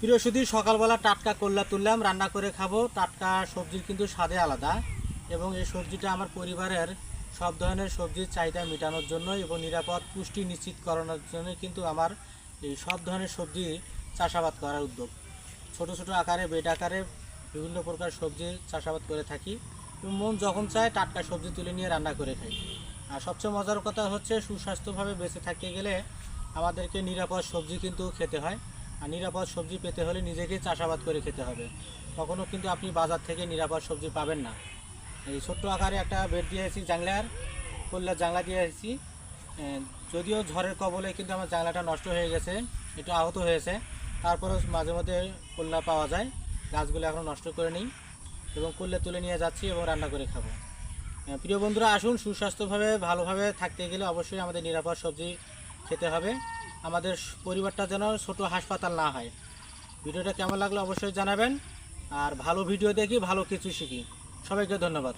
প্রিয় সুধী, সকালবেলা টাটকা করলা তুললাম, রান্না করে খাবো। টাটকা সবজির কিন্তু স্বাদে আলাদা, এবং এই সবজিটা আমার পরিবারের সব ধরনের সবজির চাহিদা মেটানোর জন্য এবং নিরাপদ পুষ্টি নিশ্চিত করানোর জন্য কিন্তু আমার এই সব ধরনের সবজি চাষাবাদ করার উদ্যোগ। ছোট ছোট আকারে, বেড আকারে বিভিন্ন প্রকার সবজি চাষাবাদ করে থাকি এবং মন যখন চায় টাটকা সবজি তুলে নিয়ে রান্না করে খাই। আর সবচেয়ে মজার কথা হচ্ছে, সুস্বাস্থ্যভাবে বেঁচে থাকতে গেলে আমাদেরকে নিরাপদ সবজি কিন্তু খেতে হয়। আর নিরাপদ সবজি পেতে হলে নিজেকেই চাষাবাদ করে খেতে হবে। কখনও কিন্তু আপনি বাজার থেকে নিরাপদ সবজি পাবেন না। এই ছোট্ট আকারে একটা বেড দিয়েছি, জাংলার কল্লার জাংলা দিয়েছি। যদিও ঝড়ের কবলে কিন্তু আমার জাংলাটা নষ্ট হয়ে গেছে, একটু আহত হয়েছে, তারপরেও মাঝে মধ্যে কল্লা পাওয়া যায়। গাছগুলো এখনও নষ্ট করে নিই এবং কল্লা তুলে নিয়ে যাচ্ছি এবং রান্না করে খাবো। প্রিয় বন্ধুরা, আসুন, সুস্বাস্থ্যভাবে ভালোভাবে থাকতে গেলে অবশ্যই আমাদের নিরাপদ সবজি খেতে হবে। আমাদের পরিবারটা যেন ছোট হাসপাতাল না হয়। ভিডিওটা কেমন লাগলো অবশ্যই জানাবেন। আর ভালো ভিডিও দেখি, ভালো কিছু শিখি। সবাইকে ধন্যবাদ।